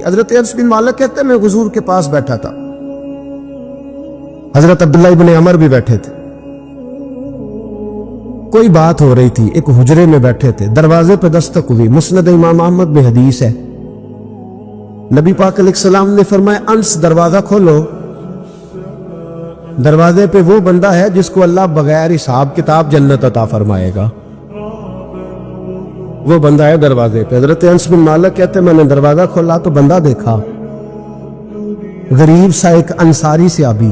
حضرت انس بن مالک کہتے ہیں میں حضور کے پاس بیٹھا تھا، حضرت عبداللہ ابن عمر بھی بیٹھے تھے، کوئی بات ہو رہی تھی، ایک حجرے میں بیٹھے تھے، دروازے پہ دستک ہوئی، مسند امام احمد میں حدیث ہے، نبی پاک علیہ السلام نے فرمایا انس دروازہ کھولو، دروازے پہ وہ بندہ ہے جس کو اللہ بغیر حساب کتاب جنت عطا فرمائے گا، وہ بندہ ہے دروازے پہ۔ حضرت انس بن مالک کہتے ہیں میں نے دروازہ کھولا تو بندہ دیکھا، غریب سا ایک انصاری صحابی،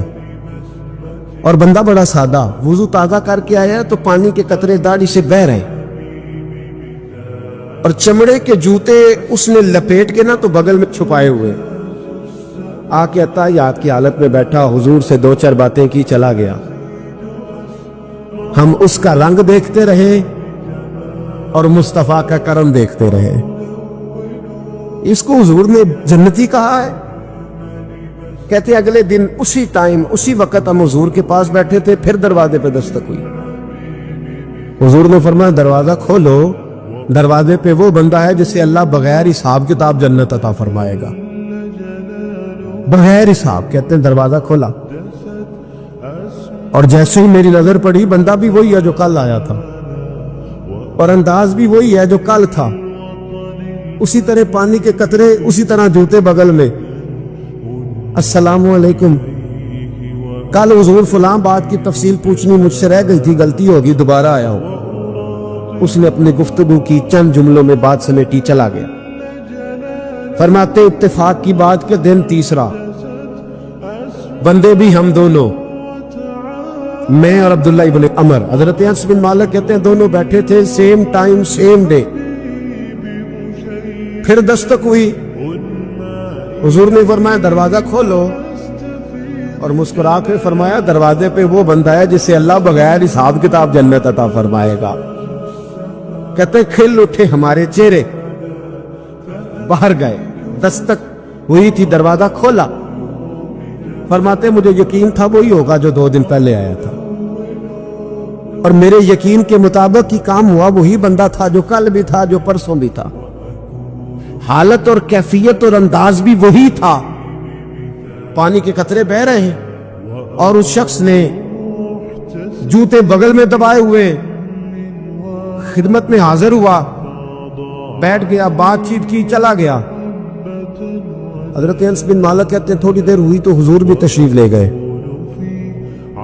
اور بندہ بڑا سادہ، وضو تازہ کر کے آیا تو پانی کے قطرے داڑھی سے بہہ رہے، اور چمڑے کے جوتے اس نے لپیٹ کے نا تو بغل میں چھپائے ہوئے، آ کے اتحیات کی حالت میں بیٹھا، حضور سے دو چار باتیں کی، چلا گیا۔ ہم اس کا رنگ دیکھتے رہے اور مصطفیٰ کا کرم دیکھتے رہے۔ اس کو حضور نے جنتی کہا ہے؟ کہتے اگلے دن اسی ٹائم اسی وقت ہم حضور کے پاس بیٹھے تھے، پھر دروازے پہ دستک ہوئی، حضور نے فرمایا دروازہ کھولو، دروازے پہ وہ بندہ ہے جسے اللہ بغیر حساب کتاب جنت عطا فرمائے گا، بغیر حساب۔ کہتے ہیں دروازہ کھولا، اور جیسے ہی میری نظر پڑی بندہ بھی وہی ہے جو کل آیا تھا، اور انداز بھی وہی ہے جو کل تھا، اسی طرح پانی کے قطرے، اسی طرح جوتے بغل میں، السلام علیکم، کل حضور فلاں بات کی تفصیل پوچھنی مجھ سے رہ گئی تھی، غلطی ہوگی، دوبارہ آیا ہوں۔ اس نے اپنی گفتگو کی، چند جملوں میں بات سمیٹی، چلا گیا۔ فرماتے اتفاق کی بات کے دن تیسرا، بندے بھی ہم دونوں، میں اور عبداللہ ابن عمر، حضرت انس بن مالک کہتے ہیں دونوں بیٹھے تھے، سیم ٹائم سیم ڈے، پھر دستک ہوئی، حضور نے فرمایا دروازہ کھولو، اور مسکرا کے فرمایا دروازے پہ وہ بندہ ہے جسے اللہ بغیر حساب کتاب جنت عطا فرمائے گا۔ کہتے کھل اٹھے ہمارے چہرے، باہر گئے، دستک ہوئی تھی، دروازہ کھولا، فرماتے مجھے یقین تھا وہی ہوگا جو 2 دن پہلے آیا تھا، اور میرے یقین کے مطابق ہی کام ہوا، وہی بندہ تھا جو کل بھی تھا، جو پرسوں بھی تھا، حالت اور کیفیت اور انداز بھی وہی تھا، پانی کے قطرے بہہ رہے ہیں، اور اس شخص نے جوتے بغل میں دبائے ہوئے خدمت میں حاضر ہوا، بیٹھ گیا، بات چیت کی، چلا گیا۔ حضرت انس بن مالک کہتے ہیں تھوڑی دیر ہوئی تو حضور بھی تشریف لے گئے۔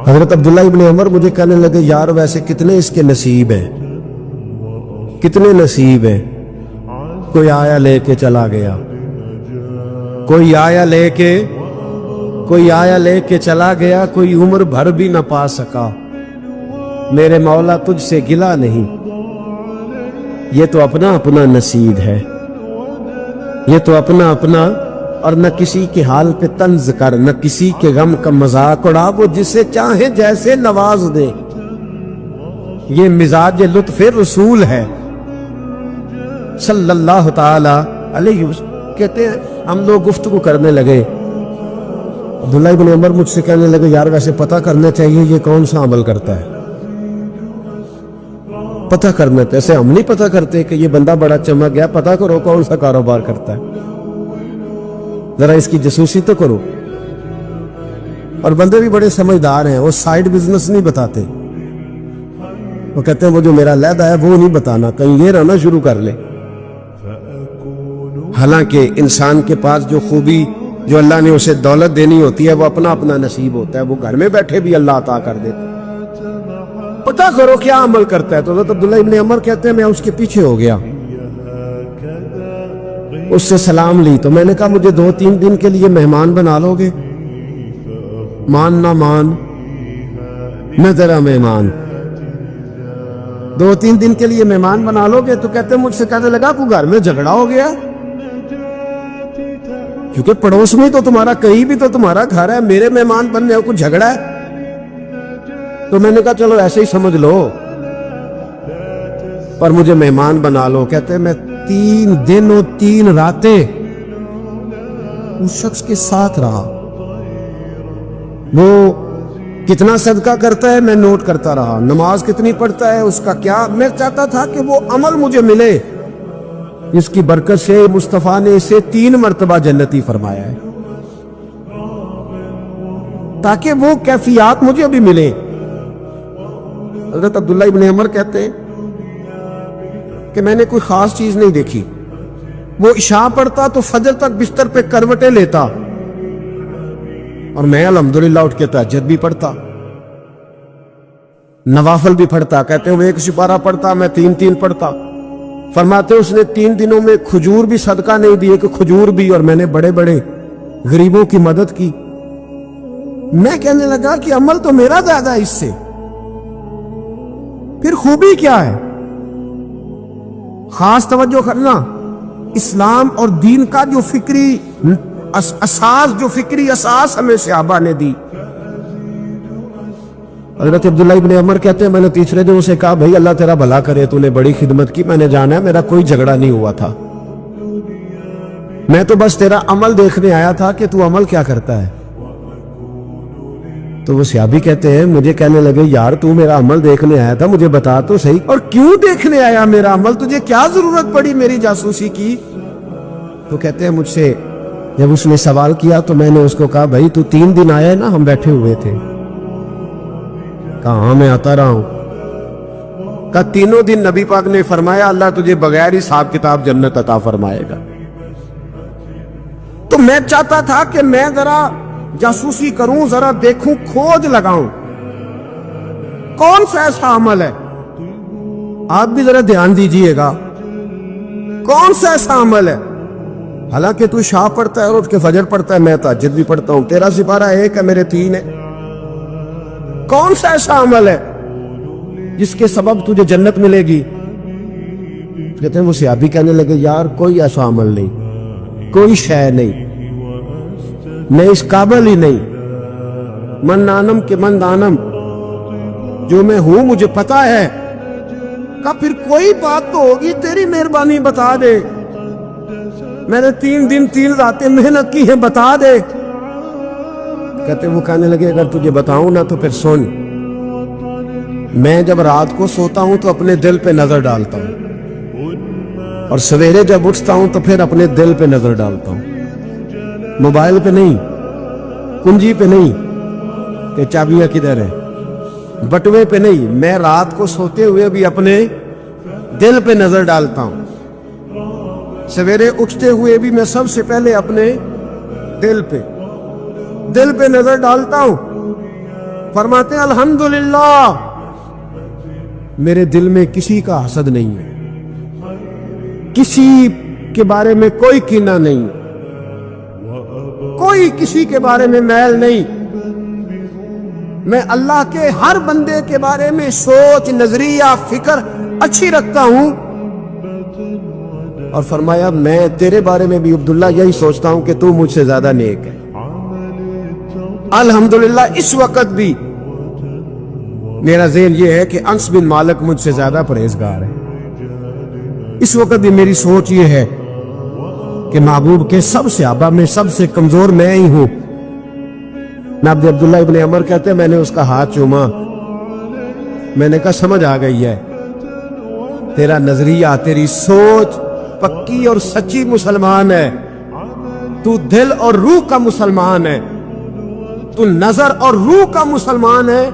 حضرت عبداللہ ابن عمر مجھے کہنے لگے یار ویسے کتنے اس کے نصیب ہیں، کتنے نصیب ہیں، کوئی آیا لے کے چلا گیا، کوئی آیا لے کے چلا گیا، کوئی عمر بھر بھی نہ پا سکا، میرے مولا تجھ سے گلا نہیں، یہ تو اپنا اپنا نصیب ہے، یہ تو اپنا اپنا، اور نہ کسی کے حال پہ طنز کر، نہ کسی کے غم کا مذاق اڑا، وہ جسے چاہے جیسے نواز دے، یہ مزاج لطف رسول ہے صلی اللہ تعالی علیہ وسلم۔ کہتے ہیں ہم لوگ گفتگو کرنے لگے، عبداللہ ابن عمر مجھ سے کہنے لگے یار ویسے پتہ کرنا چاہیے یہ کون سا عمل کرتا ہے، پتہ کرنا چاہیے، ایسے ہم نہیں پتہ کرتے کہ یہ بندہ بڑا چمک گیا، پتہ کرو کون سا کاروبار کرتا ہے، ذرا اس کی جاسوسی تو کرو۔ اور بندے بھی بڑے سمجھدار ہیں، وہ سائیڈ بزنس نہیں بتاتے، وہ کہتے ہیں وہ جو میرا علیحدہ ہے وہ نہیں بتانا، کہیں یہ رہنا شروع کر لے۔ حالانکہ انسان کے پاس جو خوبی، جو اللہ نے اسے دولت دینی ہوتی ہے، وہ اپنا اپنا نصیب ہوتا ہے، وہ گھر میں بیٹھے بھی اللہ عطا کر دیتا ہے۔ پتہ کرو کیا عمل کرتا ہے۔ تو حضرت عبداللہ ابن عمر کہتے ہیں میں اس کے پیچھے ہو گیا، اس سے سلام لی، تو میں نے کہا مجھے 2-3 دن کے لیے مہمان بنا لو گے؟ مان نہ مان، میں تیرا مہمان، 2-3 دن کے لیے مہمان بنا لو گے؟ تو کہتے ہیں مجھ سے کہنے لگا کوئی گھر میں جھگڑا ہو گیا، کیونکہ پڑوس میں تو تمہارا، کہیں بھی تو تمہارا گھر ہے، میرے مہمان بننے ہو، کچھ جھگڑا ہے؟ تو میں نے کہا چلو ایسے ہی سمجھ لو، پر مجھے مہمان بنا لو۔ کہتے ہیں میں 3 دن اور 3 راتیں اس شخص کے ساتھ رہا، وہ کتنا صدقہ کرتا ہے میں نوٹ کرتا رہا، نماز کتنی پڑھتا ہے، اس کا کیا، میں چاہتا تھا کہ وہ عمل مجھے ملے، جس کی برکت سے مصطفیٰ نے اسے 3 مرتبہ جنتی فرمایا ہے، تاکہ وہ کیفیات مجھے بھی ملے۔ حضرت عبداللہ ابن عمر کہتے ہیں کہ میں نے کوئی خاص چیز نہیں دیکھی، وہ عشاء پڑھتا تو فجر تک بستر پہ کروٹیں لیتا، اور میں الحمدللہ اٹھ کے تہجد بھی پڑھتا، نوافل بھی پڑھتا۔ کہتے ہیں وہ 1 سپارہ پڑھتا، میں 3 پڑھتا۔ فرماتے اس نے 3 دنوں میں کھجور بھی صدقہ نہیں دی، کہ کھجور بھی، اور میں نے بڑے بڑے غریبوں کی مدد کی۔ میں کہنے لگا کہ عمل تو میرا زیادہ ہے اس سے، پھر خوبی کیا ہے؟ خاص توجہ کرنا، اسلام اور دین کا جو فکری اساس ہمیں صحابہ نے دی۔ حضرت عبداللہ ابن عمر کہتے ہیں میں نے تیسرے دن اسے کہا بھائی اللہ تیرا بھلا کرے، تو نے بڑی خدمت کی، میں نے جانا ہے میرا کوئی جھگڑا نہیں ہوا تھا، میں تو بس تیرا عمل دیکھنے آیا تھا کہ تو عمل کیا کرتا ہے۔ تو وہ صحابی کہتے ہیں مجھے کہنے لگے یار تو میرا عمل دیکھنے آیا تھا، مجھے بتا تو صحیح، اور کیوں دیکھنے آیا میرا عمل؟ تجھے کیا ضرورت پڑی میری جاسوسی کی؟ تو کہتے ہیں مجھ سے جب اس نے سوال کیا تو میں نے اس کو کہا بھائی تو 3 دن آیا ہے نا، ہم بیٹھے ہوئے تھے۔ کہا ہاں میں آتا رہا ہوں۔ کہا 3 دن نبی پاک نے فرمایا اللہ تجھے بغیر حساب کتاب جنت عطا فرمائے گا۔ تو میں چاہتا تھا کہ میں ذرا جاسوسی کروں، ذرا دیکھوں، کھوج لگاؤں کون سا ایسا عمل ہے، آپ بھی ذرا دھیان دیجئے گا، کون سا ایسا عمل ہے؟ حالانکہ تو شاہ پڑھتا ہے اور اٹھ کے فجر پڑھتا ہے، میں تہجد بھی پڑھتا ہوں، تیرا سپارہ 1 ہے میرے 3 ہے، کون سا ایسا عمل ہے جس کے سبب تجھے جنت ملے گی؟ کہتے ہیں وہ صحابی کہنے لگے یار کوئی ایسا عمل نہیں، کوئی شے نہیں، میں اس قابل ہی نہیں، من نانم کے من دانم، جو میں ہوں مجھے پتا ہے۔ کہا پھر کوئی بات تو ہوگی، تیری مہربانی بتا دے، میں نے 3 دن 3 راتیں محنت کی ہیں، بتا دے۔ کہتے وہ کہنے لگے اگر تجھے بتاؤں نا تو پھر سن، میں جب رات کو سوتا ہوں تو اپنے دل پہ نظر ڈالتا ہوں، اور سویرے جب اٹھتا ہوں تو پھر اپنے دل پہ نظر ڈالتا ہوں، موبائل پہ نہیں، کنجی پہ نہیں کہ چابیاں کدھر ہیں، بٹوے پہ نہیں، میں رات کو سوتے ہوئے بھی اپنے دل پہ نظر ڈالتا ہوں، سویرے اٹھتے ہوئے بھی میں سب سے پہلے اپنے دل پہ نظر ڈالتا ہوں۔ فرماتے ہیں الحمدللہ میرے دل میں کسی کا حسد نہیں ہے، کسی کے بارے میں کوئی کینہ نہیں، کوئی کسی کے بارے میں میل نہیں، میں اللہ کے ہر بندے کے بارے میں سوچ، نظریہ، فکر اچھی رکھتا ہوں۔ اور فرمایا میں تیرے بارے میں بھی عبداللہ یہی سوچتا ہوں کہ تو مجھ سے زیادہ نیک ہے۔ الحمدللہ اس وقت بھی میرا ذہن یہ ہے کہ انس بن مالک مجھ سے زیادہ پرہیزگار ہے، اس وقت بھی میری سوچ یہ ہے کہ محبوب کے سب صحابہ میں سب سے کمزور میں ہی ہوں۔ نابد عبداللہ ابن عمر کہتے ہیں میں نے اس کا ہاتھ چوما، میں نے کہا سمجھ آ گئی ہے، تیرا نظریہ، تیری سوچ پکی اور سچی مسلمان ہے، تو دل اور روح کا مسلمان ہے، تو نظر اور روح کا مسلمان ہے۔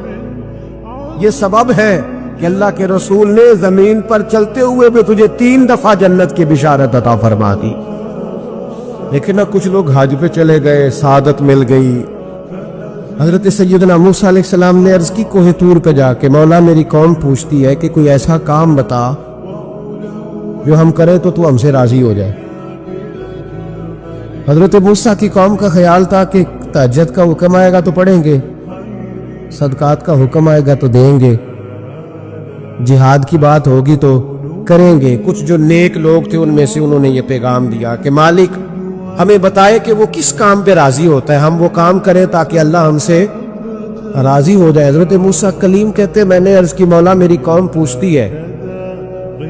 یہ سبب ہے کہ اللہ کے رسول نے زمین پر چلتے ہوئے بھی تجھے 3 دفعہ جنت کی بشارت عطا فرما دی۔ لیکن اب کچھ لوگ حج پہ چلے گئے، سعادت مل گئی۔ حضرت سیدنا موسیٰ علیہ السلام نے عرض کی کوہ طور پہ جا کے مولا میری قوم پوچھتی ہے کہ کوئی ایسا کام بتا جو ہم کریں تو تو ہم سے راضی ہو جائے۔ حضرت موسیٰ کی قوم کا خیال تھا کہ تہجد کا حکم آئے گا تو پڑھیں گے، صدقات کا حکم آئے گا تو دیں گے، جہاد کی بات ہوگی تو کریں گے۔ کچھ جو نیک لوگ تھے ان میں سے انہوں نے یہ پیغام دیا کہ مالک ہمیں بتائے کہ وہ کس کام پہ راضی ہوتا ہے، ہم وہ کام کریں تاکہ اللہ ہم سے راضی ہو جائے۔ حضرت موسیٰ کلیم کہتے میں نے عرض کی مولا میری قوم پوچھتی ہے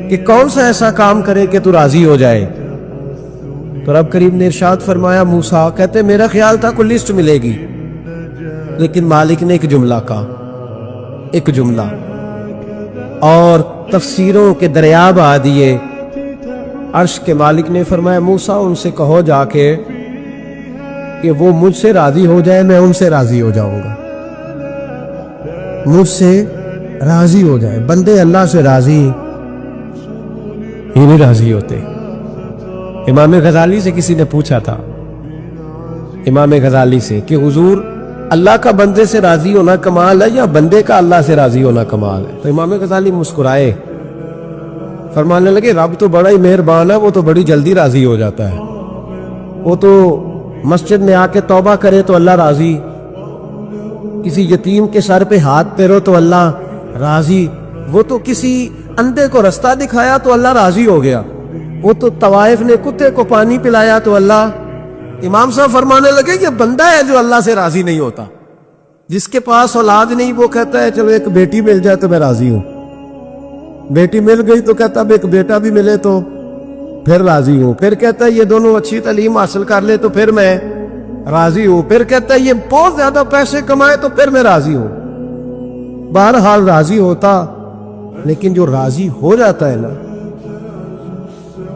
کہ کون سا ایسا کام کرے کہ تو راضی ہو جائے؟ تو رب کریم نے ارشاد فرمایا موسیٰ کہتے میرا خیال تھا کوئی لسٹ ملے گی، لیکن مالک نے ایک جملہ کہا، ایک جملہ، اور تفسیروں کے دریا بہا دیے، عرش کے مالک نے فرمایا موسیٰ ان سے کہو جا کے کہ وہ مجھ سے راضی ہو جائے، میں ان سے راضی ہو جاؤں گا، مجھ سے راضی ہو جائے۔ بندے اللہ سے راضی ہی نہیں راضی ہوتے۔ امام غزالی سے کسی نے پوچھا تھا، امام غزالی سے، کہ حضور اللہ کا بندے سے راضی ہونا کمال ہے یا بندے کا اللہ سے راضی ہونا کمال ہے؟ تو امام غزالی مسکرائے، فرمانے لگے رب تو بڑا ہی مہربان ہے، وہ تو بڑی جلدی راضی ہو جاتا ہے، وہ تو مسجد میں آ کے توبہ کرے تو اللہ راضی، کسی یتیم کے سر پہ ہاتھ پھیرو تو اللہ راضی، وہ تو کسی اندھے کو رستہ دکھایا تو اللہ راضی ہو گیا، وہ تو طوائف نے کتے کو پانی پلایا تو اللہ۔ امام صاحب فرمانے لگے یہ بندہ ہے جو اللہ سے راضی نہیں ہوتا، جس کے پاس اولاد نہیں وہ کہتا ہے چلو ایک بیٹی مل جائے تو میں راضی ہوں، بیٹی مل گئی تو کہتا اب ایک بیٹا بھی ملے تو پھر راضی ہوں، پھر کہتا ہے یہ دونوں اچھی تعلیم حاصل کر لے تو پھر میں راضی ہوں، پھر کہتا ہے یہ بہت زیادہ پیسے کمائے تو پھر میں راضی ہوں۔ بہرحال راضی ہوتا، لیکن جو راضی ہو جاتا ہے نا،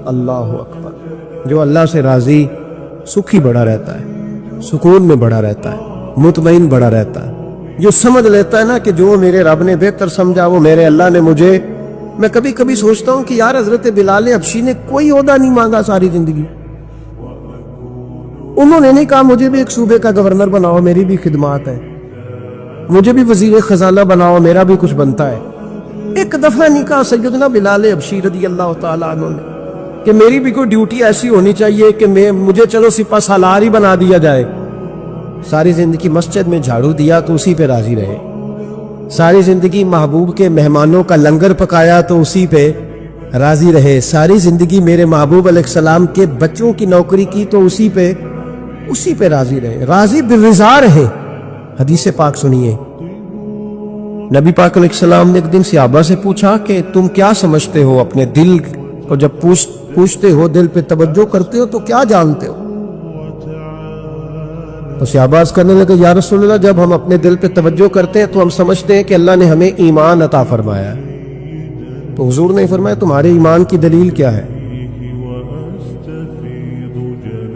اللہ اکبر، جو اللہ سے راضی سکھی بڑا رہتا ہے، سکون میں بڑا رہتا ہے، مطمئن بڑا رہتا ہے، جو سمجھ لیتا ہے نا کہ جو میرے رب نے بہتر سمجھا وہ میرے اللہ نے مجھے۔ میں کبھی کبھی سوچتا ہوں کہ یار حضرت بلال حبشی نے کوئی عہدہ نہیں مانگا ساری زندگی، انہوں نے نہیں کہا مجھے بھی ایک صوبے کا گورنر بناؤ میری بھی خدمات ہے، مجھے بھی وزیر خزانہ بناؤ میرا بھی کچھ بنتا ہے۔ ایک دفعہ نہیں کہا سیدنا بلال حبشی رضی اللہ تعالیٰ عنہ نے کہ میری بھی کوئی ڈیوٹی ایسی ہونی چاہیے کہ مجھے چلو سپہ سالار ہی بنا دیا جائے۔ ساری زندگی مسجد میں جھاڑو دیا تو اسی پہ راضی رہے، ساری زندگی محبوب کے مہمانوں کا لنگر پکایا تو اسی پہ راضی رہے، ساری زندگی میرے محبوب علیہ السلام کے بچوں کی نوکری کی تو اسی پہ راضی رہے، راضی بالرضا رہے۔ حدیث پاک سنیے، نبی پاک علیہ السلام نے ایک دن صحابہ سے پوچھا کہ تم کیا سمجھتے ہو اپنے دل کو، جب پوچھتے ہو دل پہ توجہ کرتے ہو تو کیا جانتے ہو؟ تو صحابہ عرض کرنے لگے یا رسول اللہ جب ہم اپنے دل پہ توجہ کرتے ہیں تو ہم سمجھتے ہیں کہ اللہ نے ہمیں ایمان عطا فرمایا ہے۔ تو حضور نے فرمایا تمہارے ایمان کی دلیل کیا ہے؟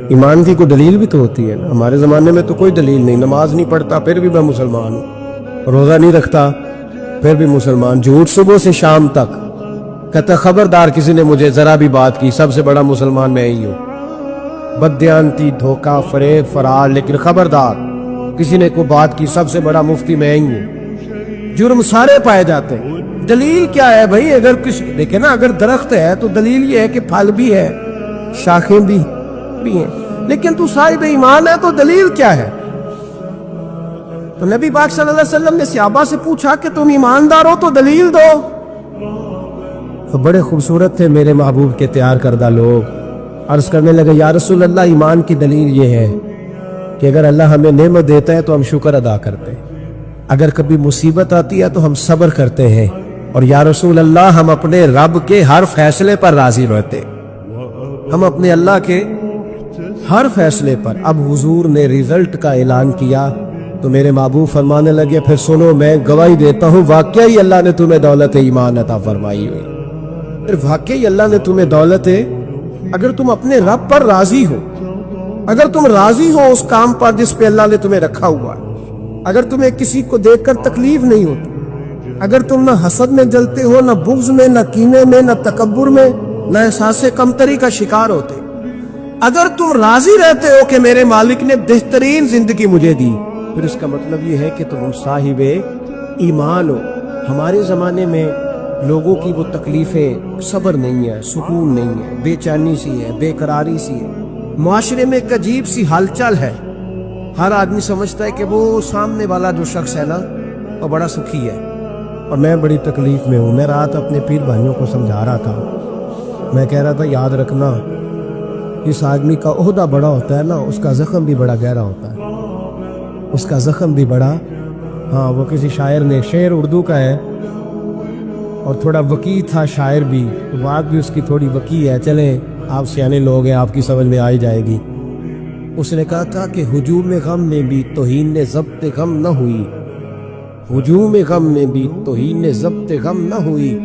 ایمان کی کوئی دلیل بھی تو ہوتی ہے نا، ہمارے زمانے میں تو کوئی دلیل نہیں، نماز نہیں پڑھتا پھر بھی میں مسلمان ہوں، روزہ نہیں رکھتا پھر بھی مسلمان، جھوٹ صبح سے شام تک، کہتا خبردار کسی نے مجھے ذرا بھی بات کی سب سے بڑا مسلمان میں ہی ہوں، بددیانتی، دھوکہ، فریب، فرار، لیکن خبردار کسی نے کوئی بات کی سب سے بڑا مفتی میں ہی ہوں۔ جرم سارے پائے جاتے ہیں، دلیل کیا ہے بھائی؟ اگر کسی دیکھیں نا، اگر درخت ہے تو دلیل یہ ہے کہ پھل بھی ہے، شاخیں بھی ہیں، لیکن تو صاحب ایمان ہے تو دلیل کیا ہے؟ تو نبی پاک صلی اللہ علیہ وسلم نے صحابہ سے پوچھا کہ تم ایماندار ہو تو دلیل دو۔ تو بڑے خوبصورت تھے میرے محبوب کے تیار کردہ لوگ، عرض کرنے لگے یا رسول اللہ ایمان کی دلیل یہ ہے کہ اگر اللہ ہمیں نعمت دیتا ہے تو ہم شکر ادا کرتے ہیں، اگر کبھی مصیبت آتی ہے تو ہم صبر کرتے ہیں، اور یا رسول اللہ ہم اپنے رب کے ہر فیصلے پر راضی رہتے، ہم اپنے اللہ کے ہر فیصلے پر۔ اب حضور نے رزلٹ کا اعلان کیا تو میرے محبوب فرمانے لگے پھر سنو میں گواہی دیتا ہوں واقعی اللہ نے تمہیں دولت ایمان عطا فرمائی ہوئی، پھر واقعی اللہ نے تمہیں دولت اگر تم اپنے رب پر راضی ہو، اگر تم راضی ہو اس کام پر جس پہ اللہ نے تمہیں رکھا ہوا ہے، اگر تمہیں کسی کو دیکھ کر تکلیف نہیں ہوتی، اگر تم نہ حسد میں جلتے ہو، نہ بغض میں، نہ کینے میں، نہ تکبر میں، نہ احساس کمتری کا شکار ہوتے، اگر تم راضی رہتے ہو کہ میرے مالک نے بہترین زندگی مجھے دی، پھر اس کا مطلب یہ ہے کہ تم صاحب ایمان ہو۔ ہمارے زمانے میں لوگوں کی وہ تکلیفیں، صبر نہیں ہے، سکون نہیں ہے، بے چینی سی ہے، بے قراری سی ہے، معاشرے میں ایک عجیب سی ہلچل ہے، ہر آدمی سمجھتا ہے کہ وہ سامنے والا جو شخص ہے نا وہ بڑا سکھی ہے اور میں بڑی تکلیف میں ہوں۔ میں رات اپنے پیر بھائیوں کو سمجھا رہا تھا، میں کہہ رہا تھا یاد رکھنا اس آدمی کا عہدہ بڑا ہوتا ہے نا اس کا زخم بھی بڑا گہرا ہوتا ہے، اس کا زخم بھی بڑا، ہاں وہ کسی شاعر نے، شعر اردو کا ہے اور تھوڑا وقی تھا شاعر بھی، تو بات بھی اس کی تھوڑی وقی ہے، چلیں آپ سیانے لوگ ہیں آپ کی سمجھ میں آئی جائے گی۔ اس نے کہا تھا کہ ہجوم غم میں بھی توہین نے ضبط غم نہ ہوئی، ہجوم غم میں بھی توہین نے ضبط غم نہ ہوئی،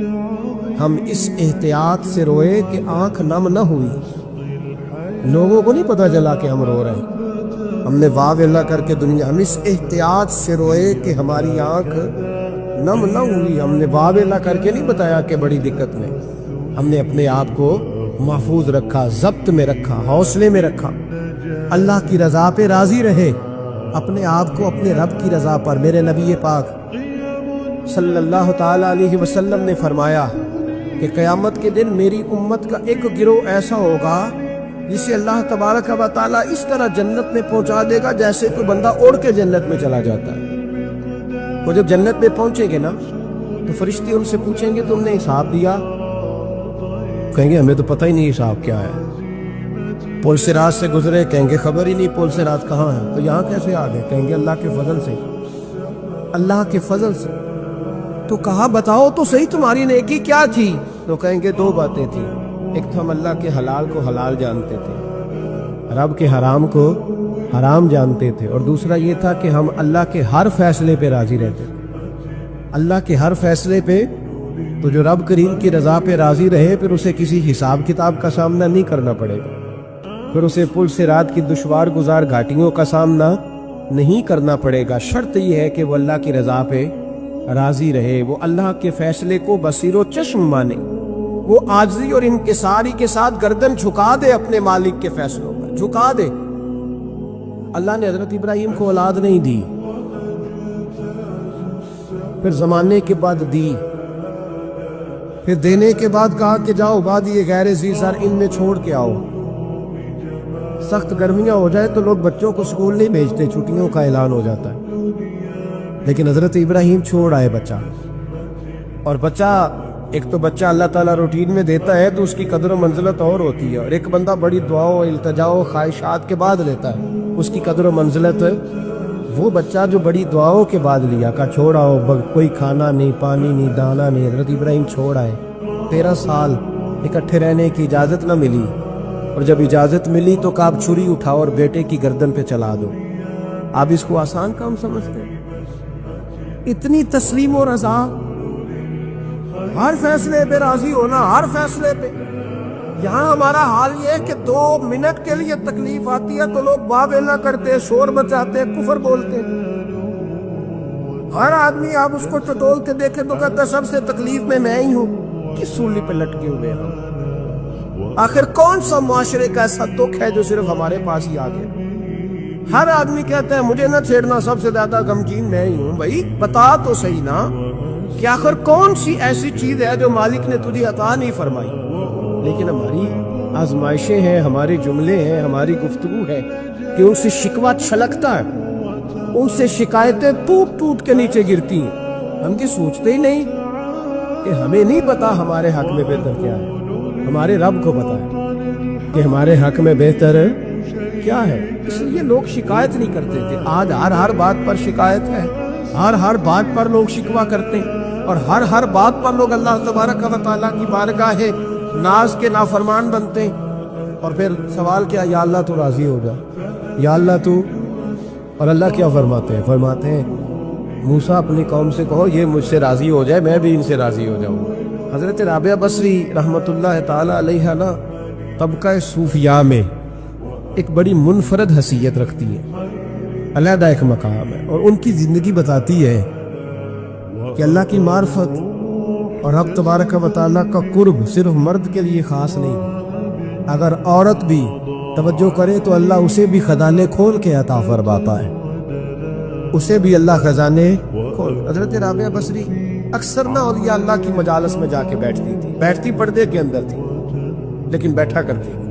ہم اس احتیاط سے روئے کہ آنکھ نم نہ ہوئی، لوگوں کو نہیں پتا چلا کہ ہم رو رہے ہیں، ہم نے واہ اللہ کر کے دنیا، ہم اس احتیاط سے روئے کہ ہماری آنکھ نم نہ ہوئی، ہم نے واہ اللہ کر کے نہیں بتایا کہ بڑی دقت میں، ہم نے اپنے آپ کو محفوظ رکھا، ضبط میں رکھا، حوصلے میں رکھا، اللہ کی رضا پہ راضی رہے، اپنے آپ کو اپنے رب کی رضا پر۔ میرے نبی پاک صلی اللہ تعالی علیہ وسلم نے فرمایا کہ قیامت کے دن میری امت کا ایک گروہ ایسا ہوگا جسے اللہ تبارک و تعالیٰ اس طرح جنت میں پہنچا دے گا جیسے کوئی بندہ اڑ کے جنت میں چلا جاتا ہے۔ وہ جب جنت میں پہنچیں گے نا تو فرشتے ان سے پوچھیں گے تم نے حساب دیا؟ کہیں گے ہمیں تو پتہ ہی نہیں حساب کیا ہے۔ پل صراط سے گزرے، کہیں گے خبر ہی نہیں پل صراط کہاں ہے، تو یہاں کیسے آ گئے؟ کہیں گے اللہ کے فضل سے، اللہ کے فضل سے۔ تو کہا بتاؤ تو صحیح تمہاری نیکی کیا تھی؟ تو کہیں گے دو باتیں تھیں، ایک تو ہم اللہ کے حلال کو حلال جانتے تھے، رب کے حرام کو حرام جانتے تھے، اور دوسرا یہ تھا کہ ہم اللہ کے ہر فیصلے پہ راضی رہتے تھے، اللہ کے ہر فیصلے پہ۔ تو جو رب کریم کی رضا پہ راضی رہے پھر اسے کسی حساب کتاب کا سامنا نہیں کرنا پڑے گا، پھر اسے پل صراط کی دشوار گزار گھاٹیوں کا سامنا نہیں کرنا پڑے گا۔ شرط یہ ہے کہ وہ اللہ کی رضا پہ راضی رہے، وہ اللہ کے فیصلے کو بصیر و چشم مانے، وہ عاجزی اور انکساری کے ساتھ گردن جھکا دے، اپنے مالک کے فیصلوں پر جھکا دے۔ اللہ نے حضرت ابراہیم کو اولاد نہیں دی، پھر زمانے کے بعد دی، پھر دینے کے بعد کہا کہ جاؤ وادی غیر ذی زرع ان میں چھوڑ کے آؤ۔ سخت گرمیاں ہو جائے تو لوگ بچوں کو سکول نہیں بھیجتے، چھٹیوں کا اعلان ہو جاتا ہے، لیکن حضرت ابراہیم چھوڑ آئے بچہ، اور بچہ ایک تو بچہ اللہ تعالیٰ روٹین میں دیتا ہے تو اس کی قدر و منزلت اور ہوتی ہے، اور ایک بندہ بڑی دعاؤں التجاؤں خواہشات کے بعد لیتا ہے، اس کی قدر و منزلت وہ بچہ جو بڑی دعاؤں کے بعد لیا، کا چھوڑ آؤ، کوئی کھانا نہیں، پانی نہیں، دانا نہیں، حضرت ابراہیم چھوڑ آئے۔ 13 سال اکٹھے رہنے کی اجازت نہ ملی، اور جب اجازت ملی تو کہا اب چھری اٹھاؤ اور بیٹے کی گردن پہ چلا دو۔ آپ اس کو آسان کام سمجھتے ہیں؟ اتنی تسلیم و رضا، ہر فیصلے پہ راضی ہونا، ہر فیصلے پہ۔ یہاں ہمارا حال یہ ہے کہ 2 منٹ کے لیے تکلیف آتی ہے تو لوگ واویلا کرتے، شور مچاتے، کفر بولتے۔ ہر آدمی آپ اس کو ٹٹول کے دیکھیں تو کہتا ہے سب سے تکلیف میں ہی ہوں۔ کس سولی پہ لٹکے ہوئے ہم؟ آخر کون سا معاشرے کا ایسا دکھ ہے جو صرف ہمارے پاس ہی آ گیا؟ ہر آدمی کہتا ہے مجھے نہ چھیڑنا، سب سے زیادہ غمگین میں ہی ہوں۔ بھائی بتا تو صحیح نا کہ آخر کون سی ایسی چیز ہے جو مالک نے تجھے عطا نہیں فرمائی؟ لیکن ہماری آزمائشیں ہیں، ہمارے جملے ہیں، ہماری گفتگو ہے کہ ان سے شکوہ چھلکتا ہے، ان سے شکایتیں ٹوٹ ٹوٹ کے نیچے گرتی ہیں۔ ہم یہ سوچتے ہی نہیں کہ ہمیں نہیں پتا ہمارے حق میں بہتر کیا ہے، ہمارے رب کو پتا ہے کہ ہمارے حق میں بہتر کیا ہے۔ اس لیے لوگ شکایت نہیں کرتے تھے، آج ہر بات پر شکایت ہے، ہر بات پر لوگ شکوہ کرتے ہیں، اور ہر بات پر لوگ اللہ تبارک و تعالیٰ کی بارگاہ ناز کے نافرمان بنتے ہیں۔ اور پھر سوال کیا، یا اللہ تو راضی ہو جا، یا اللہ تو۔ اور اللہ کیا فرماتے ہیں موسیٰ اپنی قوم سے کہو یہ مجھ سے راضی ہو جائے، میں بھی ان سے راضی ہو جاؤں گا۔ حضرت رابعہ بصری رحمۃ اللہ تعالی علیہ نا طبقہ صوفیاء میں ایک بڑی منفرد حیثیت رکھتی ہے، علیحدہ ایک مقام ہے، اور ان کی زندگی بتاتی ہے کہ اللہ کی معرفت اور رب تبارک و تعالیٰ کا قرب صرف مرد کے لیے خاص نہیں، اگر عورت بھی توجہ کرے تو اللہ اسے بھی خزانے کھول کے عطا فرماتا ہے، اسے بھی اللہ خزانے کھول۔ حضرت رابعہ بصری اکثر نہ اولیاء اللہ کی مجالس میں جا کے بیٹھتی تھی، بیٹھتی پردے کے اندر تھی لیکن بیٹھا کرتی تھی۔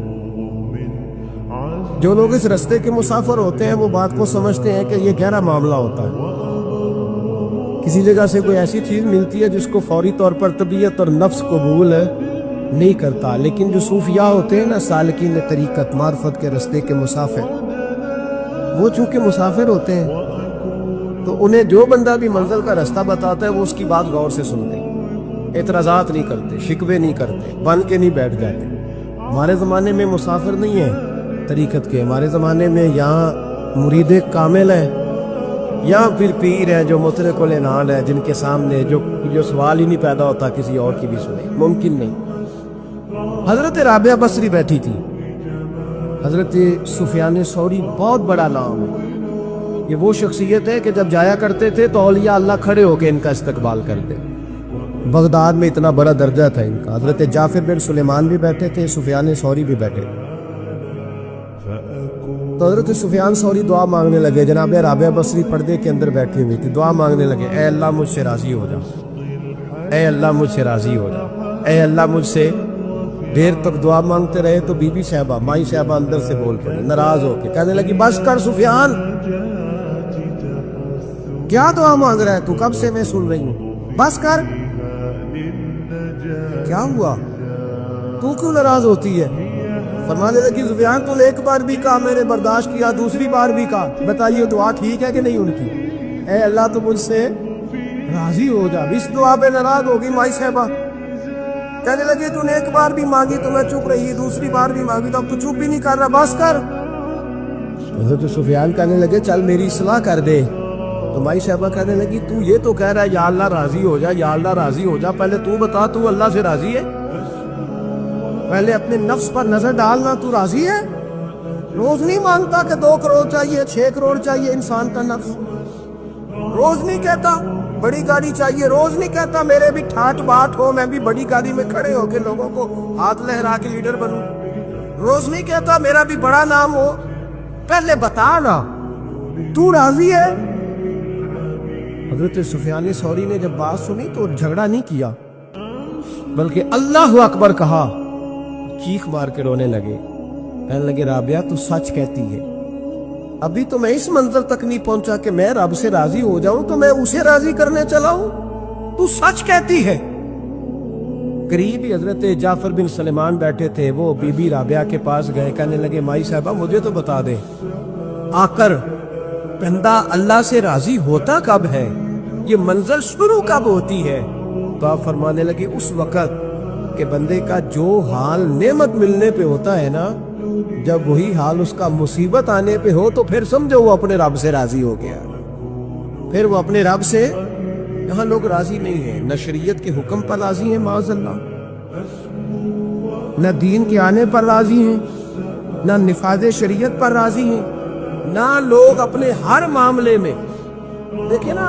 جو لوگ اس رستے کے مسافر ہوتے ہیں وہ بات کو سمجھتے ہیں کہ یہ گہرا معاملہ ہوتا ہے، کسی جگہ سے کوئی ایسی چیز ملتی ہے جس کو فوری طور پر طبیعت اور نفس قبول نہیں کرتا، لیکن جو صوفیاء ہوتے ہیں نا، سالکین طریقت، معرفت کے رستے کے مسافر، وہ چونکہ مسافر ہوتے ہیں تو انہیں جو بندہ بھی منزل کا رستہ بتاتا ہے وہ اس کی بات غور سے سنتے ہیں، اعتراضات نہیں کرتے، شکوے نہیں کرتے، بن کے نہیں بیٹھ جاتے۔ ہمارے زمانے میں مسافر نہیں ہیں طریقت کے، ہمارے زمانے میں یہاں مرید کامل ہیں، یا پھر پیر ہیں جو مطرق العنان ہے، جن کے سامنے جو سوال ہی نہیں پیدا ہوتا کسی اور کی بھی سنے، ممکن نہیں۔ حضرت رابعہ بصری بیٹھی تھی۔ حضرت سفیان ثوری بہت بڑا نام ہے، یہ وہ شخصیت ہے کہ جب جایا کرتے تھے تو اولیاء اللہ کھڑے ہو کے ان کا استقبال کرتے۔ بغداد میں اتنا بڑا درجہ تھا ان کا۔ حضرت جعفر بن سلیمان بھی بیٹھے تھے، سفیان ثوری بھی بیٹھے تھے۔ تو حضرت سفیان ثوری دعا مانگنے لگے، جناب رابعہ بصری پردے کے اندر بیٹھی ہوئی تھی، دعا مانگنے لگے، اے اللہ مجھ سے راضی ہو جا، اے اللہ مجھ سے راضی ہو جا، اے اللہ مجھ سے۔ دیر تک دعا مانگتے رہے تو بی بی صاحبہ، مائی صاحبہ اندر سے بول پڑے ناراض ہو کے، کہنے لگی بس کر سفیان، کیا دعا مانگ رہا ہے تو، کب سے میں سن رہی ہوں، بس کر۔ کیا ہوا، تو کیوں ناراض ہوتی ہے؟ فرمانے لگی سفیان تو نے ایک بار بھی کہا میں نے برداشت کیا، دوسری بار بھی کہا، بتائیے دعا ٹھیک ہے کہ نہیں ان کی؟ اے اللہ تو مجھ سے راضی ہو جا۔ اس دعا پہ ناراض ہوگی مائی صاحبہ، کہنے لگی تو نے ایک بار بھی مانگی تو میں چپ رہی، دوسری بار بھی مانگی تو اب تو چپ بھی نہیں کر رہا، بس کر۔ حضرت سفیان کہنے لگے چل میری اصلاح کر دے۔ تو مائی صاحبہ کہنے لگی تو یہ تو کہہ رہا ہے یا اللہ راضی ہو جا، یا اللہ راضی ہو جا، پہلے تو بتا تو اللہ سے راضی ہے؟ پہلے اپنے نفس پر نظر ڈالنا، تو راضی ہے؟ روز نہیں مانگتا کہ 2 کروڑ چاہیے، 6 کروڑ چاہیے انسان کا نفس، روز نہیں کہتا بڑی گاڑی چاہیے، روز نہیں کہتا میرے بھی ٹھاٹ باٹ ہو، میں بھی بڑی گاڑی میں کھڑے ہو کے لوگوں کو ہاتھ لہرا کے لیڈر بنوں، روز نہیں کہتا میرا بھی بڑا نام ہو، پہلے بتا نا تو راضی ہے؟ حضرت سفیان ثوری نے جب بات سنی تو جھگڑا نہیں کیا، بلکہ اللہ اکبر کہا، چیخ مار کے رونے لگے، کہنے لگے رابعہ تو سچ کہتی ہے، ابھی تو میں اس منظر تک نہیں پہنچا کہ میں رب سے راضی ہو جاؤں تو میں اسے راضی کرنے چلا ہوں، تو سچ کہتی ہے۔ قریب ہی حضرت جعفر بن سلیمان بیٹھے تھے، وہ بی بی رابعہ کے پاس گئے، کہنے لگے مائی صاحبہ مجھے تو بتا دے آ کر بندہ اللہ سے راضی ہوتا کب ہے، یہ منزل شروع کب ہوتی ہے؟ تو آپ فرمانے لگے اس وقت کہ بندے کا جو حال نعمت ملنے پہ ہوتا ہے نا، جب وہی حال اس کا مصیبت آنے پہ ہو تو پھر سمجھو وہ اپنے رب سے راضی ہو گیا، پھر وہ اپنے رب سے۔ یہاں لوگ راضی نہیں ہیں، نہ شریعت کے حکم پر راضی ہیں معاذ اللہ، نہ دین کے آنے پر راضی ہیں، نہ نفاذ شریعت پر راضی ہیں، نہ لوگ اپنے ہر معاملے میں۔ دیکھیں نا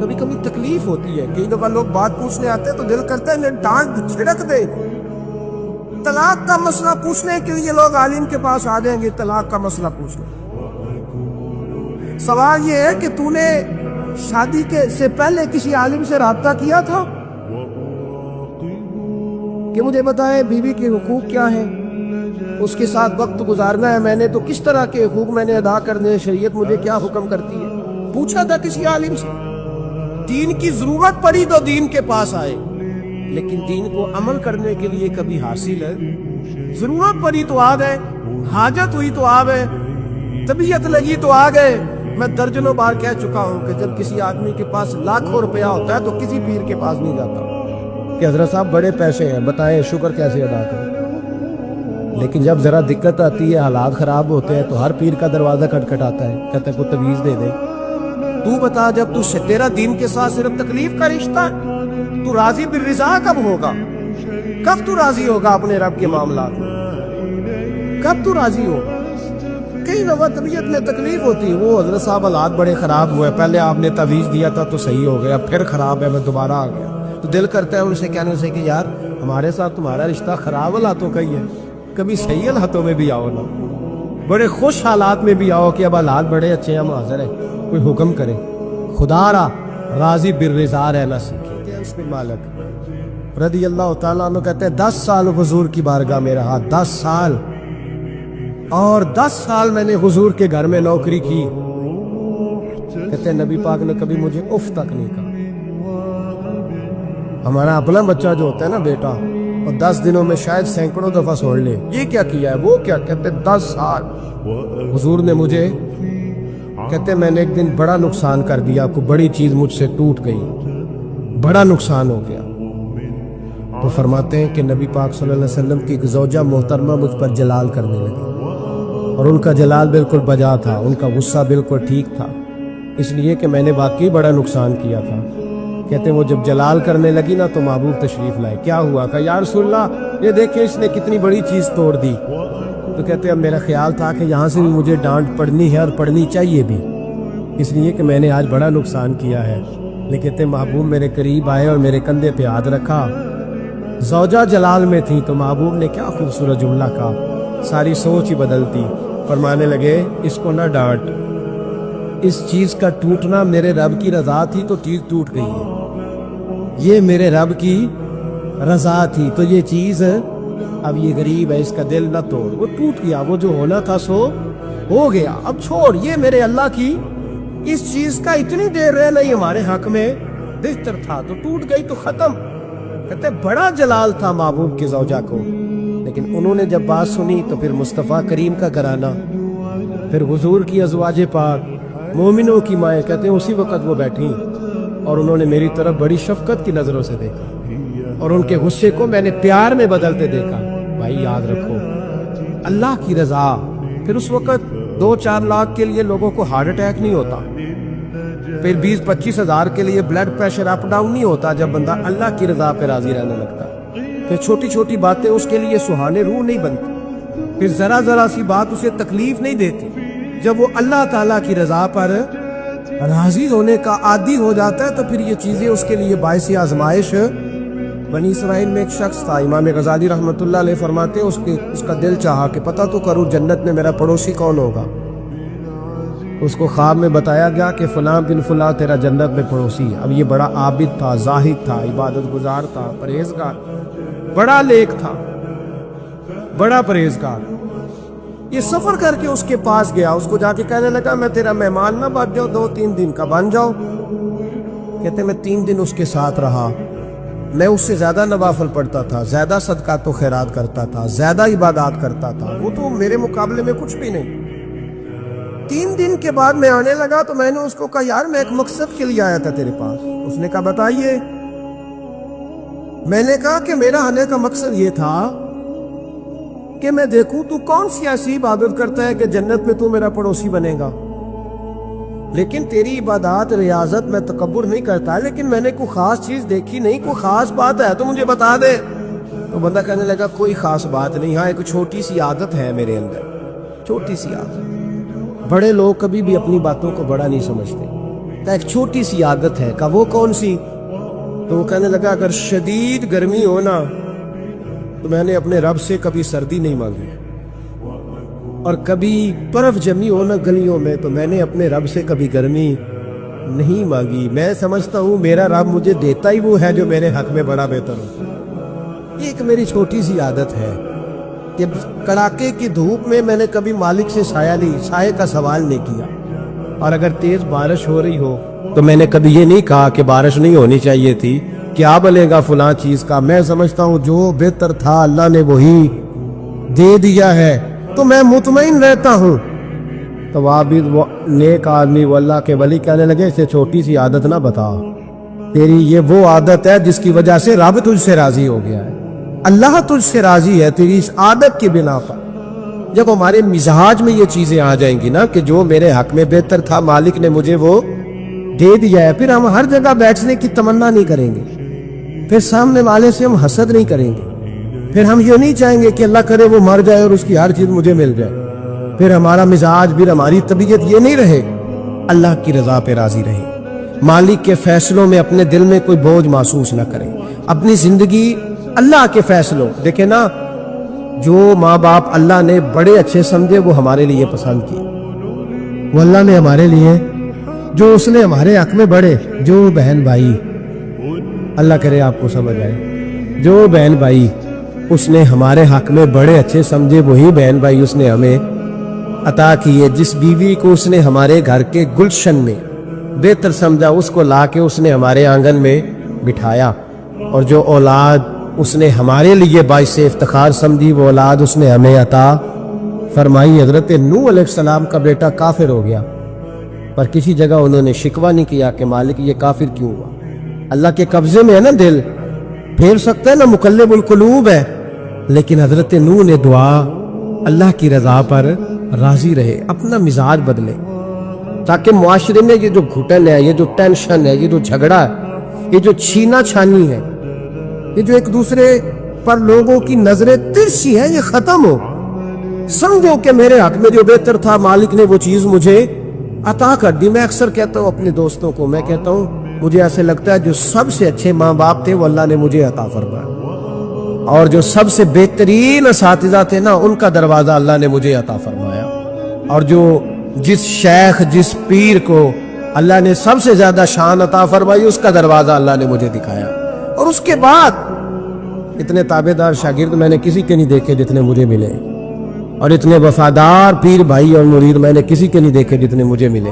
کبھی کبھی تکلیف ہوتی ہے، کئی دفعہ لوگ بات پوچھنے آتے ہیں تو دل کرتا ہے انہیں ڈانٹ چھڑک دے۔ طلاق کا مسئلہ پوچھنے کے لیے لوگ عالم کے پاس آ جائیں گے، طلاق کا مسئلہ پوچھنے۔ سوال یہ ہے کہ تو نے شادی سے پہلے کسی عالم سے رابطہ کیا تھا کہ مجھے بتائے بیوی کے حقوق کیا ہیں، اس کے ساتھ وقت گزارنا ہے میں نے تو کس طرح کے حقوق میں نے ادا کرنے ہیں، شریعت مجھے کیا حکم کرتی ہے؟ پوچھا تھا کسی عالم سے؟ دین کی ضرورت پڑی تو دین کے پاس آئے، لیکن دین کو عمل کرنے کے لیے کبھی حاصل ہے؟ ضرورت پڑی تو آ گئے، حاجت ہوئی تو آ گئے، طبیعت لگی تو آ گئے۔ میں درجنوں بار کہہ چکا ہوں کہ جب کسی آدمی کے پاس لاکھوں روپیہ ہوتا ہے تو کسی پیر کے پاس نہیں جاتا کہ حضرت صاحب بڑے پیسے ہیں بتائیں شکر کیسے ادا کریں، لیکن جب ذرا دقت آتی ہے، حالات خراب ہوتے ہیں تو ہر پیر کا دروازہ کھٹکھٹاتا ہے، کہتا ہے کوئی تعویذ دے دے۔ تو بتا جب تیرا دین کے ساتھ صرف تکلیف کا رشتہ ہے، تو راضی بالرضا کب ہوگا؟ کب تو راضی ہوگا اپنے رب کے معاملات میں؟ کب تو راضی ہوگا؟ کئی دفعہ طبیعت میں تکلیف ہوتی ہے، وہ حضرت صاحب حالات بڑے خراب ہوئے، پہلے آپ نے تعویذ دیا تھا تو صحیح ہو گیا، پھر خراب ہے میں دوبارہ آ گیا، تو دل کرتا ہے ان سے کہنے سے کہ یار ہمارے ساتھ تمہارا رشتہ خراب حالاتوں کا ہی ہے، کبھی صحیح حالاتوں میں بھی آؤ نا، بڑے خوش حالات میں بھی آؤ کہ اب حالات بڑے اچھے ہیں، ہم حاضر ہیں، کوئی حکم کرے۔ خدا را راضی بالرضا رہنا سیکھے۔ انس بن مالک رضی اللہ تعالیٰ عنہ کہتے ہیں 10 سال حضور کی بارگاہ میں رہا، 10 سال، اور 10 سال میں نے حضور کے گھر میں نوکری کی۔ کہتے ہیں نبی پاک نے کبھی مجھے اف تک نہیں کہا۔ ہمارا اپنا بچہ جو ہوتا ہے نا بیٹا، اور 10 دنوں میں شاید سینکڑوں دفعہ سوڑ لے، یہ کیا کیا ہے وہ کیا، کہتے ہیں 10 سال حضور نے مجھے، کہتے ہیں میں نے ایک دن بڑا نقصان کر دیا، کوئی بڑی چیز مجھ سے ٹوٹ گئی، بڑا نقصان ہو گیا۔ تو فرماتے ہیں کہ نبی پاک صلی اللہ علیہ وسلم کی ایک زوجہ محترمہ مجھ پر جلال کرنے لگی، اور ان کا جلال بالکل بجا تھا، ان کا غصہ بالکل ٹھیک تھا۔ اس لیے کہ میں نے واقعی بڑا نقصان کیا تھا۔ کہتے ہیں وہ جب جلال کرنے لگی نا تو محبوب تشریف لائے۔ کیا ہوا؟ کہا یا رسول اللہ یہ دیکھیں اس نے کتنی بڑی چیز توڑ دی۔ تو کہتے ہیں اب میرا خیال تھا کہ یہاں سے بھی مجھے ڈانٹ پڑنی ہے اور پڑنی چاہیے بھی، اس لیے کہ میں نے آج بڑا نقصان کیا ہے۔ لیکن کہتے ہیں محبوب میرے قریب آئے اور میرے کندھے پہ ہاتھ رکھا۔ زوجہ جلال میں تھی تو محبوب نے کیا خوبصورت جملہ کہا، ساری سوچ ہی بدلتی۔ فرمانے لگے اس کو نہ ڈانٹ، اس چیز کا ٹوٹنا میرے رب کی رضا تھی تو چیز ٹوٹ گئی ہے، یہ میرے رب کی رضا تھی تو یہ چیز اب یہ غریب ہے اس کا دل نہ توڑ، وہ ٹوٹ گیا، وہ جو ہونا تھا سو ہو گیا، اب چھوڑ، یہ میرے اللہ کی اس چیز کا اتنی دیر رہنا ہی ہمارے حق میں بہتر تھا، تو ٹوٹ گئی تو ختم۔ کہتے بڑا جلال تھا محبوب کی زوجہ کو، لیکن انہوں نے جب بات سنی تو پھر مصطفیٰ کریم کا گھرانہ، پھر حضور کی ازواج پاک مومنوں کی مائیں، کہتے ہیں اسی وقت وہ بیٹھیں اور انہوں نے میری طرف بڑی شفقت کی نظروں سے دیکھا اور ان کے غصے کو میں نے پیار میں بدلتے دیکھا۔ بھائی یاد رکھو اللہ کی رضا، پھر اس وقت 2-4 لاکھ کے لیے لوگوں کو ہارٹ اٹیک نہیں ہوتا، پھر 20-25 ہزار کے لیے بلڈ پریشر اپ ڈاؤن نہیں ہوتا جب بندہ اللہ کی رضا پہ راضی رہنے لگتا، پھر چھوٹی چھوٹی باتیں اس کے لیے سہانے روح نہیں بنتی، پھر ذرا ذرا سی بات اسے تکلیف نہیں دیتی، جب وہ اللہ تعالیٰ کی رضا پر راضی ہونے کا عادی ہو جاتا ہے تو پھر یہ چیزیں اس کے لیے باعث آزمائش۔ بنی اسرائیل میں ایک شخص تھا، امام غزالی رحمۃ اللہ علیہ فرماتے اس کا دل چاہا کہ پتہ تو کروں جنت میں میرا پڑوسی کون ہوگا۔ اس کو خواب میں بتایا گیا کہ فلاں بن فلاں تیرا جنت میں پڑوسی ہے۔ اب یہ بڑا عابد تھا، زاہد تھا، عبادت گزار تھا، پرہیزگار، بڑا نیک تھا، بڑا پرہیزگار۔ یہ سفر کر کے اس کے پاس گیا، اس کو جا کے کہنے لگا میں تیرا مہمان نہ بن جاؤ، 2-3 دن کا بن جاؤ۔ کہتے میں 3 دن اس کے ساتھ رہا، میں اس سے زیادہ نوافل پڑھتا تھا، زیادہ صدقات و خیرات کرتا تھا، زیادہ عبادات کرتا تھا، وہ تو میرے مقابلے میں کچھ بھی نہیں۔ 3 دن کے بعد میں آنے لگا تو میں نے اس کو کہا یار میں ایک مقصد کے لیے آیا تھا تیرے پاس۔ اس نے کہا بتائیے۔ میں نے کہا کہ میرا آنے کا مقصد یہ تھا کہ میں دیکھوں تو کون سی ایسی عبادت کرتا ہے کہ جنت میں تو میرا پڑوسی بنے گا، لیکن تیری عبادات ریاضت میں تکبر نہیں کرتا ہے، لیکن میں نے کوئی خاص چیز دیکھی نہیں، کوئی خاص بات ہے تو مجھے بتا دے۔ تو بندہ کہنے لگا کوئی خاص بات نہیں، ہاں ایک چھوٹی سی عادت ہے میرے اندر، چھوٹی سی عادت۔ بڑے لوگ کبھی بھی اپنی باتوں کو بڑا نہیں سمجھتے، کہ ایک چھوٹی سی عادت ہے۔ کہا وہ کون سی؟ تو وہ کہنے لگا اگر شدید گرمی ہو نا تو میں نے اپنے رب سے کبھی سردی نہیں مانگی، اور کبھی برف جمی ہو نا گلیوں میں تو میں نے اپنے رب سے کبھی گرمی نہیں مانگی۔ میں سمجھتا ہوں میرا رب مجھے دیتا ہی وہ ہے جو میرے حق میں بڑا بہتر ہو۔ یہ ایک میری چھوٹی سی عادت ہے کہ کڑاکے کی دھوپ میں نے کبھی مالک سے سائے کا سوال نہیں کیا، اور اگر تیز بارش ہو رہی ہو تو میں نے کبھی یہ نہیں کہا کہ بارش نہیں ہونی چاہیے تھی، کیا بلے گا فلاں چیز کا۔ میں سمجھتا ہوں جو بہتر تھا اللہ نے وہی دے دیا ہے تو میں مطمئن رہتا ہوں۔ تو عابد وہ نیک آدمی وہ اللہ کے ولی کہنے لگے اسے چھوٹی سی عادت نہ بتا، تیری یہ وہ عادت ہے جس کی وجہ سے رب تجھ سے راضی ہو گیا ہے، اللہ تجھ سے راضی ہے تیری اس عادت کی بنا پر۔ جب ہمارے مزاج میں یہ چیزیں آ جائیں گی نا کہ جو میرے حق میں بہتر تھا مالک نے مجھے وہ دے دیا ہے، پھر ہم ہر جگہ بیٹھنے کی تمنا نہیں کریں گے، پھر سامنے والے سے ہم حسد نہیں کریں گے، پھر ہم یہ نہیں چاہیں گے کہ اللہ کرے وہ مر جائے اور اس کی ہر چیز مجھے مل جائے، پھر ہمارا مزاج پھر ہماری طبیعت یہ نہیں رہے، اللہ کی رضا پہ راضی رہے، مالک کے فیصلوں میں اپنے دل میں کوئی بوجھ محسوس نہ کریں، اپنی زندگی اللہ کے فیصلوں۔ دیکھیں نا جو ماں باپ اللہ نے بڑے اچھے سمجھے وہ ہمارے لیے پسند کیے، وہ اللہ نے ہمارے لیے جو اس نے ہمارے حق میں بڑے، جو بہن بھائی اللہ کرے آپ کو سمجھ آئے، جو بہن بھائی اس نے ہمارے حق میں بڑے اچھے سمجھے وہی بہن بھائی اس نے ہمیں عطا کیے۔ جس بیوی کو اس نے ہمارے گھر کے گلشن میں بہتر سمجھا اس کو لا کے اس نے ہمارے آنگن میں بٹھایا، اور جو اولاد اس نے ہمارے لیے باعث افتخار سمجھی وہ اولاد اس نے ہمیں عطا فرمائی۔ حضرت نوح علیہ السلام کا بیٹا کافر ہو گیا، پر کسی جگہ انہوں نے شکوہ نہیں کیا کہ مالک یہ کافر کیوں ہوا۔ اللہ کے قبضے میں ہے نا دل، پھیر سکتا ہے نا، مقلب القلوب ہے، لیکن حضرت نوح نے دعا اللہ کی رضا پر راضی رہے، اپنا مزاج بدلے۔ تاکہ معاشرے میں یہ جو گھٹن ہے، یہ جو ٹینشن ہے، یہ جو جھگڑا ہے، یہ جو چھینا چھانی ہے، یہ جو ایک دوسرے پر لوگوں کی نظریں ترچھی ہیں، یہ ختم ہو. سمجھو کہ میرے حق میں جو بہتر تھا مالک نے وہ چیز مجھے عطا کر دی. میں اکثر کہتا ہوں اپنے دوستوں کو، میں کہتا ہوں مجھے ایسے لگتا ہے جو سب سے اچھے ماں باپ تھے وہ اللہ نے مجھے عطا فرمایا، اور جو سب سے بہترین اساتذہ تھے نا ان کا دروازہ اللہ نے مجھے عطا فرمایا. اور جس شیخ جس پیر کو اللہ نے سب سے زیادہ شان عطا فرمائی اس کا دروازہ اللہ نے مجھے دکھایا. اور اس کے بعد اتنے تابعدار شاگرد میں نے کسی کے نہیں دیکھے جتنے مجھے ملے، اور اتنے وفادار پیر بھائی اور مرید میں نے کسی کے نہیں دیکھے جتنے مجھے ملے.